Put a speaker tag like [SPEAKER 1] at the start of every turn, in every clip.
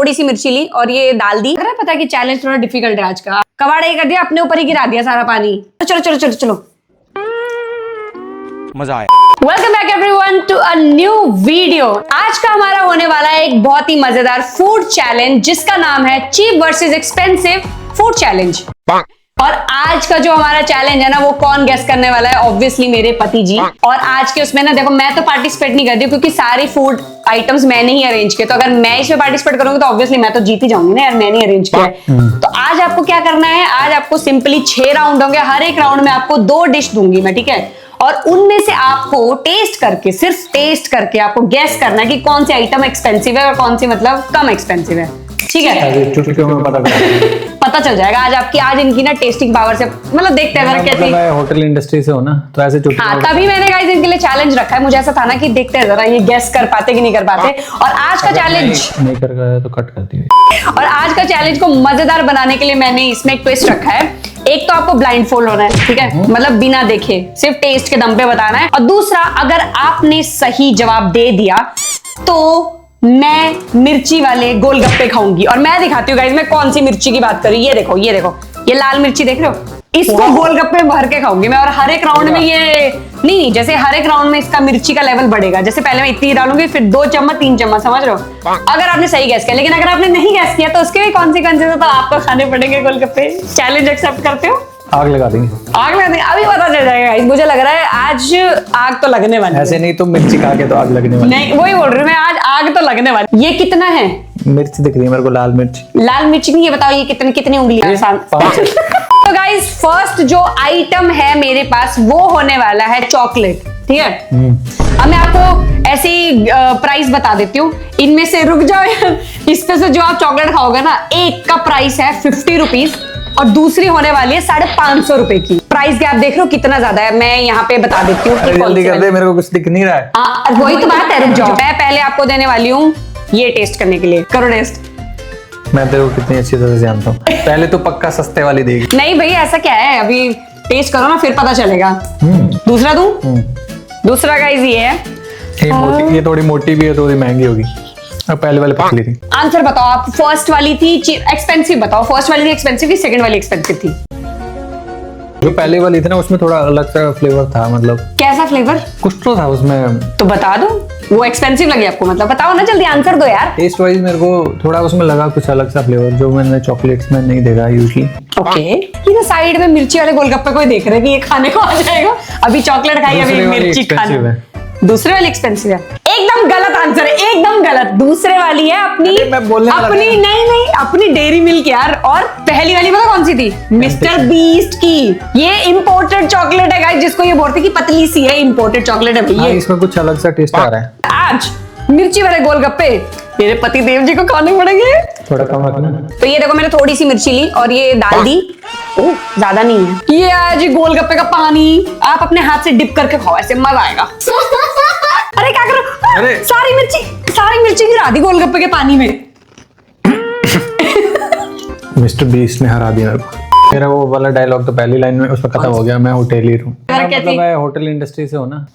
[SPEAKER 1] थोड़ी सी मिर्ची ली और ये डाल दी। अगर पता है कि चैलेंज थोड़ा डिफिकल्ट है आज का, कबाड़ा ये कर दिया, अपने ऊपर ही गिरा दिया सारा पानी। चलो चलो चलो चलो,
[SPEAKER 2] मजा आया।
[SPEAKER 1] Welcome back everyone to a new video. आज का हमारा होने वाला है एक बहुत ही मजेदार फूड चैलेंज जिसका नाम है cheap versus expensive food challenge. और आज का जो हमारा चैलेंज है ना, वो कौन गेस करने वाला है? ऑब्वियसली मेरे पति जी। और आज के उसमें ना देखो, मैं तो पार्टिसिपेट नहीं करती क्योंकि सारी फूड आइटम्स मैंने ही अरेंज किए। तो अगर मैं इसमें पार्टिसिपेट करूंगी तो ऑब्वियसली मैं तो जीत ही जाऊंगी ना यार, मैंने ही अरेंज किया है। तो आज आपको क्या करना है, आज आपको सिंपली 6 राउंड होंगे। हर एक राउंड में आपको 2 डिश दूंगी मैं, ठीक है? और उनमें से आपको टेस्ट करके, सिर्फ टेस्ट करके आपको गैस करना है कि कौन सी आइटम एक्सपेंसिव है और कौन सी मतलब कम एक्सपेंसिव है, ठीक है? पता चल जाएगा आज इनकी ना टेस्टिंग पावर से, मतलब देखते हैं जरा कैसे।
[SPEAKER 3] मैं होटल इंडस्ट्री से हूं ना, तो ऐसे चुटकी।
[SPEAKER 1] हाँ, तभी मैंने गाइस इनके लिए चैलेंज रखा है। मुझे ऐसा था ना कि देखते हैं जरा ये गैस कर पाते कि नहीं कर पाते। और आज का चैलेंज
[SPEAKER 3] नहीं कर गया तो कट करती है।
[SPEAKER 1] और आज का चैलेंज को मजेदार बनाने के लिए मैंने इसमें एक ट्विस्ट रखा है। एक तो आपको ब्लाइंड फोल्ड होना है, ठीक है? मतलब बिना देखे सिर्फ टेस्ट के दम पे बताना है। और दूसरा, अगर आपने सही जवाब दे दिया तो मैं मिर्ची वाले गोलगप्पे खाऊंगी। और मैं दिखाती हूँ गाइस मैं कौन सी मिर्ची की बात कर रही हूँ। ये देखो, ये देखो, ये लाल मिर्ची देख रहे हो? इसको गोलगप्पे भर के खाऊंगी मैं। और हर एक राउंड में ये नहीं, जैसे हर एक राउंड में इसका मिर्ची का लेवल बढ़ेगा। जैसे पहले मैं इतनी डालूंगी, फिर 2 चम्मच 3 चम्मच, समझ रहे हो? अगर आपने सही गैस किया। लेकिन अगर आपने नहीं गैस किया तो उसके भी कॉन्सिक्वेंसेस है, तो आपको खाने पड़ेंगे गोलगप्पे। चैलेंज एक्सेप्ट करते हो?
[SPEAKER 3] आग लगा देंगे।
[SPEAKER 1] आग लगा देंगे, अभी पता चल जाएगा। मुझे लग रहा है आज आग तो लगने वाली है।
[SPEAKER 3] ऐसे नहीं तो मिर्ची खा के तो आग लगने वाली।
[SPEAKER 1] नहीं, वही बोल रही हूँ मैं, आज आग तो लगने वाली। ये कितना है?
[SPEAKER 3] मिर्ची दिख रही है मेरे को, लाल मिर्च।
[SPEAKER 1] लाल मिर्च नहीं, ये बताओ ये कितनी उंगली है? 5। तो गाइस फर्स्ट जो आइटम है मेरे पास वो होने वाला है चॉकलेट, ठीक है? अब मैं आपको ऐसी प्राइस बता देती हूँ। इनमें से रुक जाओ यार, इसमें से जो आप चॉकलेट खाओगे ना, एक का प्राइस है 50 रुपीज और दूसरी होने वाली है 550 रुपए की। प्राइस गैप देख रहे हो कितना ज्यादा है? मैं यहाँ पे बता देती हूँ।
[SPEAKER 3] जल्दी कर दे, मेरे को कुछ दिख नहीं रहा है।
[SPEAKER 1] वही तो बात है, रुक जाओ। मैं पहले आपको देने वाली हूँ ये टेस्ट करने के लिए। करो टेस्ट।
[SPEAKER 3] मैं तेरे को कितनी अच्छी तरह से जानता हूँ। पहले तो पक्का सस्ते वाली देगी।
[SPEAKER 1] नहीं भैया, ऐसा क्या है, अभी टेस्ट करो ना फिर पता चलेगा। दूसरा दूं? दूसरा गाइस ये है।
[SPEAKER 3] ये थोड़ी मोटी भी है, थोड़ी महंगी होगी। और पहले वाली पतली थी।
[SPEAKER 1] आंसर बताओ आप। फर्स्ट वाली थी एक्सपेंसिव, बताओ फर्स्ट वाली थी एक्सपेंसिव थी, सेकंड वाली एक्सपेंसिव थी?
[SPEAKER 3] जो पहले वाली थी ना, उसमें थोड़ा अलग सा फ्लेवर था। मतलब
[SPEAKER 1] कैसा फ्लेवर?
[SPEAKER 3] कुछ तो था उसमें।
[SPEAKER 1] तो बता दो, वो एक्सपेंसिव लगी आपको? मतलब बताओ ना, जल्दी आंसर दो यार।
[SPEAKER 3] टेस्ट वाइज मेरे को थोड़ा उसमें लगा कुछ अलग सा फ्लेवर, जो मैंने चॉकलेट्स में नहीं देखा यूजुअली।
[SPEAKER 1] ओके, ये ना साइड में मिर्ची वाले गोलगप्पे को देख रहे हैं कि ये खाने को आ जाएगा। अभी चॉकलेट खाई, अभी मिर्ची खानी। दूसरे वाली एक्सपेंसिव है? एकदम गलत आंसर है, एकदम गलत। दूसरे वाली है अपनी नहीं अपनी डेयरी मिल्क यार। और पहली वाली पता कौन सी थी? मिस्टर बीस्ट की। ये इंपोर्टेड चॉकलेट है गाइस, जिसको ये बोलते हैं कि पतली सी है, इंपोर्टेड चॉकलेट है भैया।
[SPEAKER 3] इसमें कुछ अलग सा टेस्ट आ रहा है।
[SPEAKER 1] आज मिर्ची वाले गोलगप्पे मेरे पति देव जी को खाने पड़ेंगे।
[SPEAKER 3] थोड़ा कम रखना।
[SPEAKER 1] तो ये देखो, मैंने थोड़ी सी मिर्ची ली और ये डाल दी। ओह, ज्यादा नहीं है। ये आज गोलगप्पे का पानी आप अपने हाथ से डिप करके खाओ, ऐसे मजा आएगा। अरे क्या करो?
[SPEAKER 3] अरे
[SPEAKER 1] सारी मिर्ची गिरा दी गोलगप्पे के पानी में।
[SPEAKER 3] मिस्टर बीस्ट ने हरा दिया मेरे को। मेरा वो वाला डायलॉग तो पहली लाइन में उसमें खत्म हो गया। मैं होटेलियर हूँ, मतलब मैं होटल इंडस्ट्री से हूँ ना।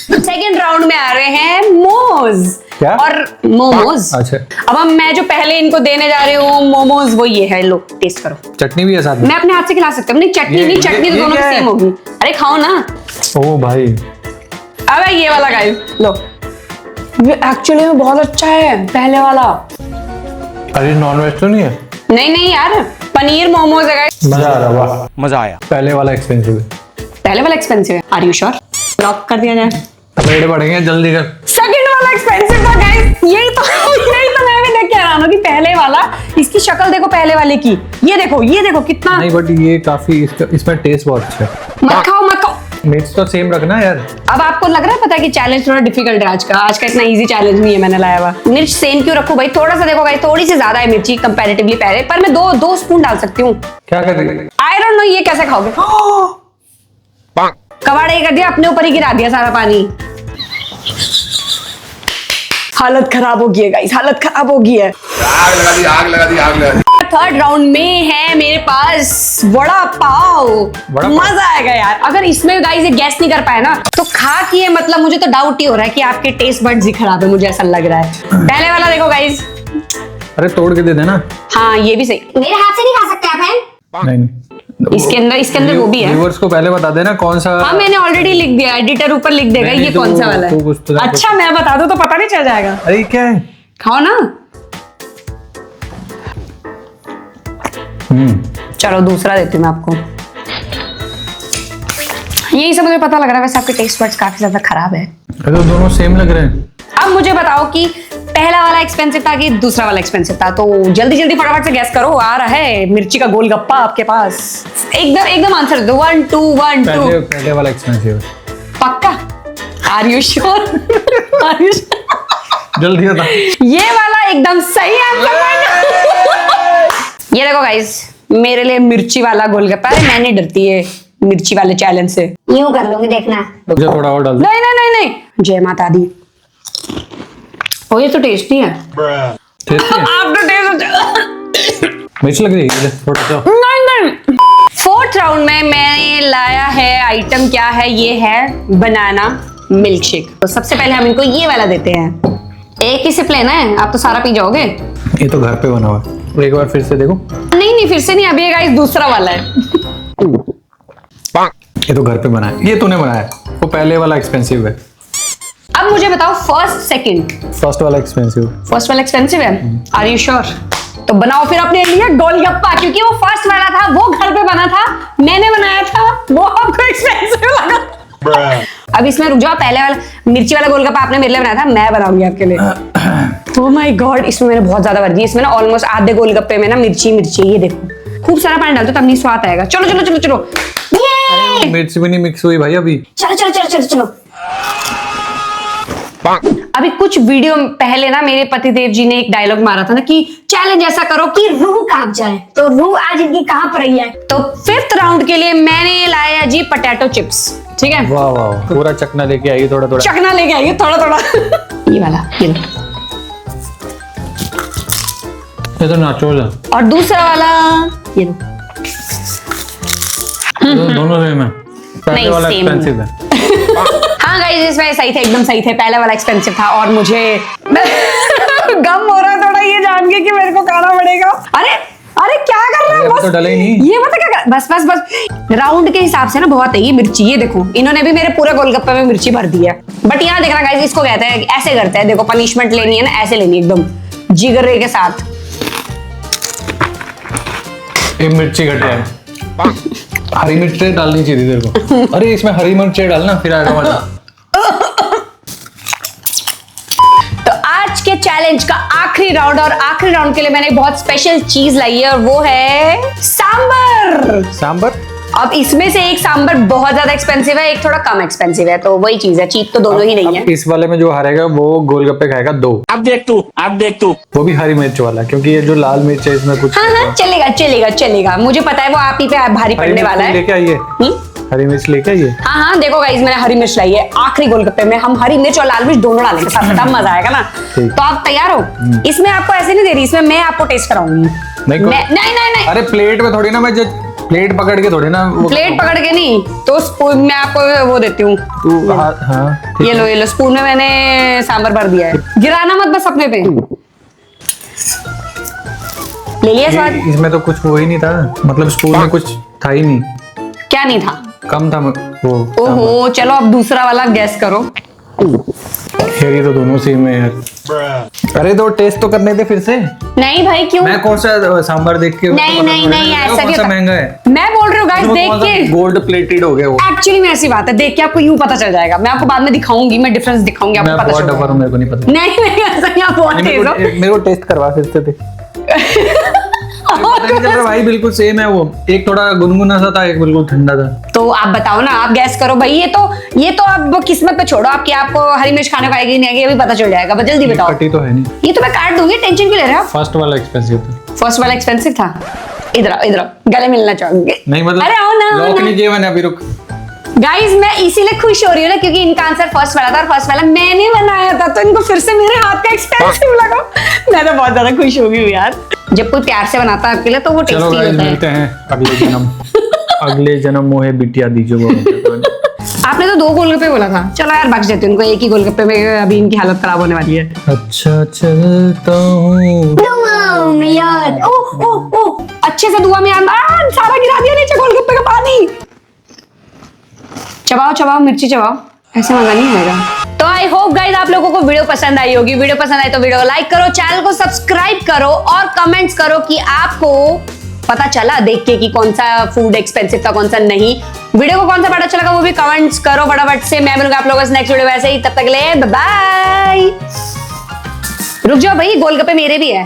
[SPEAKER 1] सेकेंड राउंड में आ रहे हैं मोमोज।
[SPEAKER 3] क्या?
[SPEAKER 1] और मोमोज।
[SPEAKER 3] अच्छा।
[SPEAKER 1] अब मैं जो पहले इनको देने जा रही हूँ मोमोज, वो ये है, लो टेस्ट करो।
[SPEAKER 3] चटनी भी है साथ में?
[SPEAKER 1] मैं अपने हाथ से खिला सकता हूँ। नहीं चटनी नहीं, चटनी तो दोनों सेम होगी। अरे खाओ ना।
[SPEAKER 3] ओ भाई,
[SPEAKER 1] अबे ये वाला गाइस लो, एक्चुअली में बहुत अच्छा है पहले वाला।
[SPEAKER 3] अरे नॉन वेज तो नहीं है?
[SPEAKER 1] नहीं यार, पनीर मोमोज है गाइस।
[SPEAKER 3] मजा आ रहा, वाह
[SPEAKER 2] मजा आया।
[SPEAKER 3] पहले वाला एक्सपेंसिव है।
[SPEAKER 1] पहले वाला एक्सपेंसिव है? Are you sure? लॉक कर दिया जाए।
[SPEAKER 3] रेट बढ़ेंगे, जल्दी कर।
[SPEAKER 1] सेकंड वाला एक्सपेंसिव था गाइस। यही तो मैं भी देख के हैरान हूं कि पहले वाला, इसकी शक्ल देखो पहले वाले की। ये देखो कितना।
[SPEAKER 3] नहीं बट ये काफी इसमें टेस्ट बहुत अच्छा है।
[SPEAKER 1] मत खाओ।
[SPEAKER 3] मिर्च तो सेम रखना यार।
[SPEAKER 1] अब आपको लग रहा है पता है कि चैलेंज थोड़ा डिफिकल्ट है आज का इतना इजी चैलेंज नहीं है मैंने लाया हुआ। मिर्च सेम क्यों रखूं भाई? थोड़ा सा देखो गाइस, थोड़ी सी ज्यादा है मिर्ची कंपैरेटिवली पहले, पर मैं 2 स्पून डाल सकती हूँ।
[SPEAKER 3] क्या कर रही है?
[SPEAKER 1] आई डोंट नो, ये कैसे खाओगे? कबाड़ा ये कर दिया, अपने ऊपर ही गिरा दिया सारा पानी। हालत खराब हो गई है गाइस, हालत खराब हो गई है।
[SPEAKER 2] आग लगा दी।
[SPEAKER 1] थर्ड राउंड में है मेरे पास वड़ा पाव। मजा आएगा यार। अगर इसमें गाइस ये गैस नहीं कर पाए ना, तो खा के मतलब मुझे तो डाउट ही हो रहा है कि आपके टेस्ट बड्स ही खराब है, मुझे ऐसा लग रहा है। पहले वाला देखो गाइस,
[SPEAKER 3] अरे तोड़ के दे देना।
[SPEAKER 1] हाँ ये भी सही।
[SPEAKER 4] मेरे हाथ से नहीं खा सकते आप हैं?
[SPEAKER 3] नहीं
[SPEAKER 1] इसके अंदर वो भी है।
[SPEAKER 3] व्यूअर्स को पहले बता देना कौन सा।
[SPEAKER 1] हाँ मैंने ऑलरेडी लिख दिया, एडिटर ऊपर लिख देगा
[SPEAKER 3] नहीं,
[SPEAKER 1] ये
[SPEAKER 3] तो
[SPEAKER 1] कौन सा वाला
[SPEAKER 3] तो कुछ तो
[SPEAKER 1] है। अच्छा मैं बता दूं तो पता नहीं चल जाएगा।
[SPEAKER 3] अरे क्या है?
[SPEAKER 1] खाओ ना। चलो दूसरा देती हूँ मैं आपको। यही सब मुझे पता लग रहा है, वैसे आपके टेस्ट बड्स काफी ज्यादा खराब है।
[SPEAKER 3] अरे दोनों सेम लग रहे हैं।
[SPEAKER 1] अब मुझे बताओ कि पहला वाला एक्सपेंसिव था कि दूसरा वाला एक्सपेंसिव था, तो जल्दी जल्दी फटाफट से गैस करो। आ रहा है मिर्ची का गोलगप्पा आपके पास। एकदम आंसर दो। 1 2 1 2।
[SPEAKER 3] पहले वाला एक्सपेंसिव है।
[SPEAKER 1] पक्का? Are you sure? Are you
[SPEAKER 3] जल्दी बता।
[SPEAKER 1] ये वाला एकदम सही आंसर। ये देखो गाइस, मेरे लिए मिर्ची वाला गोलगप्पा है। मैं नहीं डरती है मिर्ची वाले चैलेंज से।
[SPEAKER 4] यूं कर लूंगी, देखना।
[SPEAKER 3] मुझे थोड़ा और डाल दे।
[SPEAKER 1] नहीं। जय माता दी। ओ ये तो टेस्टी है।
[SPEAKER 3] टेस्टी है?
[SPEAKER 1] आप तो टेस्ट।
[SPEAKER 3] मिर्च लग रही है थोड़ा सा।
[SPEAKER 1] नहीं। फोर्थ राउंड में मैंने लाया है आइटम, क्या है ये है बनाना मिल्क शेक। तो सबसे पहले हम इनको ये वाला देते हैं। एक ही सिप लेना है, आप तो सारा पी जाओगे।
[SPEAKER 3] ये तो घर पे बना हुआ है। एक बार फिर से देखो।
[SPEAKER 1] नहीं फिर से नहीं, अभी गाइस दूसरा वाला है।
[SPEAKER 3] ये तो घर पे बना है। ये तूने बनाया है। वो पहले वाला एक्सपेंसिव है।
[SPEAKER 1] अब मुझे बताओ फर्स्ट सेकंड।
[SPEAKER 3] फर्स्ट वाला एक्सपेंसिव।
[SPEAKER 1] फर्स्ट वाला एक्सपेंसिव है। Are you sure? तो बनाओ फिर अपने लिए गोलगप्पा, क्योंकि वो फर्स्ट वाला था, वो घर पे बना था, मैंने बनाया था, वो आपको एक्सपेंसिव लगा। अब इसमें रुक जाओ। पहले वाला मिर्ची वाला गोलगप्पा आपने मेरे लिए बनाया था, मैं बनाऊंगी आपके लिए। ओह माय गॉड, इसमें मैंने बहुत ज्यादा भर दी। इसमें ना ऑलमोस्ट आधे गोलगप्पे में ना मिर्ची। ये देखो, खूब सारा पानी डाल दो तब नहीं स्वाद आएगा। चलो।
[SPEAKER 4] ये
[SPEAKER 3] मिर्च भी नहीं मिक्स हुई भाई अभी।
[SPEAKER 4] चलो।
[SPEAKER 1] अभी कुछ वीडियो पहले ना मेरे पतिदेव जी ने एक डायलॉग मारा था ना कि चैलेंज ऐसा करो कि
[SPEAKER 4] रूह कांप जाए। तो रूह आज इनकी कहाँ पर रही है?
[SPEAKER 1] तो फिफ्थ राउंड के लिए मैंने लाया जी पोटैटो चिप्स। ठीक है,
[SPEAKER 3] वाह पूरा चकना लेके आई। थोड़ा
[SPEAKER 1] चकना लेके आइए थोड़ा। ये वाला, ये लो।
[SPEAKER 3] ये तो नाचोस है।
[SPEAKER 1] और दूसरा वाला ये लो।
[SPEAKER 3] दोनों सेम है। पहले
[SPEAKER 1] नहीं,
[SPEAKER 3] वाला
[SPEAKER 1] same
[SPEAKER 3] एक्सपेंसिव है।
[SPEAKER 1] हाँ गाइस इसमें सही थे, एकदम सही थे। पहले वाला एक्सपेंसिव था और मुझे गम हो रहा है थोड़ा ये जान के कि मेरे को खाना पड़ेगा। अरे क्या कर रहे हो?
[SPEAKER 3] तो डले ही नहीं।
[SPEAKER 1] ये मतलब क्या बस राउंड के हिसाब से ना बहुत है ये मिर्ची। ये देखो इन्होंने भी मेरे पूरे गोलगप्पे में मिर्ची भर दी है। बट यहाँ देखना गाइस, इसको कहते हैं ऐसे करते हैं। देखो पनिशमेंट लेनी है ना, ऐसे लेनी है एकदम जिगरे के साथ।
[SPEAKER 3] ये मिर्ची घटिया है। हरी मिर्च डालनी चाहिए तेरे को। अरे इसमें हरी मिर्च डालना, फिर आएगा मजा।
[SPEAKER 1] तो आज के चैलेंज का आखिरी राउंड, और आखिरी राउंड के लिए मैंने बहुत स्पेशल चीज लाई है और वो है सांबर। अब इसमें से एक सांबर बहुत ज्यादा एक्सपेंसिव है, एक थोड़ा कम एक्सपेंसिव है, तो वही चीज है। चीप तो दोनों ही नहीं है।
[SPEAKER 3] इस वाले में जो हारेगा वो गोलगप्पे खाएगा 2।
[SPEAKER 5] अब देख तू
[SPEAKER 3] वो भी हरी मिर्च वाला, क्योंकि ये जो लाल मिर्च है इसमें कुछ।
[SPEAKER 1] हाँ चलेगा। मुझे पता है वो आप ही पे भारी पड़ने वाला है।
[SPEAKER 3] लेके आइए हरी मिर्च लेके आइए।
[SPEAKER 1] हाँ देखो गाइस, मैंने हरी मिर्च लाई है। आखिरी गोलगप्पे में हम हरी मिर्च और लाल मिर्च दोनों डालेंगे साथ में, तब मजा आएगा ना। तो आप तैयार हो? इसमें आपको ऐसे नहीं दे रही, इसमें मैं आपको टेस्ट कराऊंगी। नहीं।
[SPEAKER 3] अरे प्लेट में थोड़ी ना, मैं प्लेट पकड़ के थोड़ी ना।
[SPEAKER 1] प्लेट पकड़ के नहीं, तो स्पून में आपको वो देती हूँ।
[SPEAKER 3] हाँ
[SPEAKER 1] ये लो स्पून में मैंने सांबर भर दिया है। गिराना मत बस अपने पे। ले लिया स्वाद?
[SPEAKER 3] इसमें तो कुछ वो ही नहीं था, मतलब स्पून में कुछ था ही नहीं।
[SPEAKER 1] क्या नहीं था?
[SPEAKER 3] कम था वो।
[SPEAKER 1] ओहो चलो अब दूसरा वाला गैस करो।
[SPEAKER 3] यार ये तो दोनों सेम है यार। अरे तो टेस्ट तो करने दे फिर से।
[SPEAKER 1] नहीं भाई क्यों?
[SPEAKER 3] मैं कौन सा सांबर देख के
[SPEAKER 1] नहीं ऐसा
[SPEAKER 3] कौन सा
[SPEAKER 1] क्यों?
[SPEAKER 3] महंगा है?
[SPEAKER 1] मैं बोल रही हूँ गाइस देख के।
[SPEAKER 3] गोल्ड प्लेटेड हो गया वो।
[SPEAKER 1] एक्चुअली में ऐसी बात है, देख के आपको यूं पता चल जाएगा। मैं आपको बाद में दिखाऊंगी, मैं डिफरेंस दिखाऊंगी, आपको पता चल जाएगा।
[SPEAKER 3] मेरे को नहीं पता।
[SPEAKER 1] नहीं ऐसा नहीं, आप बहुत तेज हो।
[SPEAKER 3] मेरे को टेस्ट करवा फिर से दे। पता नहीं चल रहा भाई, बिल्कुल सेम है वो। एक थोड़ा गुनगुना सा था, एक बिल्कुल ठंडा था।
[SPEAKER 1] तो आप बताओ ना, आप गैस करो भाई। ये तो अब किस्मत पे छोड़ो आपकी, आपको हरी मिर्च खाने को आएगी नहीं आएगी अभी पता चल जाएगा। बस जल्दी बताओ।
[SPEAKER 3] कटी तो है नहीं।
[SPEAKER 1] ये तो मैं काट दूंगी, टेंशन क्यों ले रहे हो आप?
[SPEAKER 3] फर्स्ट वाला एक्सपेंसिव था।
[SPEAKER 1] फर्स्ट वाला एक्सपेंसिव था। इधर आओ, गले मिलना चाहूंगी।
[SPEAKER 3] नहीं मतलब
[SPEAKER 1] अरे आओ ना,
[SPEAKER 3] लॉक नहीं किया मैंने अभी, रुक।
[SPEAKER 1] गाइस मैं इसीलिए खुश हो रही हूँ ना, क्योंकि इनका आंसर फर्स्ट वाला था और फर्स्ट वाला मैंने बनाया था, तो इनको फिर से मेरे हाथ का एक्सपेंसिव लगा। मैं तो बहुत ज्यादा खुश हो गई हूँ यार। जब कोई प्यार से बनाता है आपके लिए तो वो टेस्टी होता है।
[SPEAKER 3] मिलते हैं अगले जन्म। अगले जन्म मोहे बिटिया दीजिए वो।
[SPEAKER 1] आपने तो 2 गोलगप्पे बोला था। चलो यार बख्श देते उनको, एक ही गोलगप्पे में अभी इनकी हालत खराब होने वाली है।
[SPEAKER 3] अच्छा चलता हूँ
[SPEAKER 1] चबाओ चबाओ, मिर्ची चबाओ, ऐसे मजा नहीं आएगा। तो आई होप गाइस आप लोगों को वीडियो पसंद आई होगी। वीडियो पसंद आई तो वीडियो को लाइक करो, चैनल को सब्सक्राइब करो और कमेंट्स करो कि आपको पता चला देख के कि कौन सा फूड एक्सपेंसिव था, कौन सा नहीं। वीडियो को कौन सा पार्ट अच्छा लगा वो भी कमेंट्स करो फटाफट से। मैं मिलूंगा आप लोगों से नेक्स्ट वीडियो वैसे ही, तब तक के लिए बाय बाय। रुक जाओ भाई, गोलगप्पे मेरे भी है।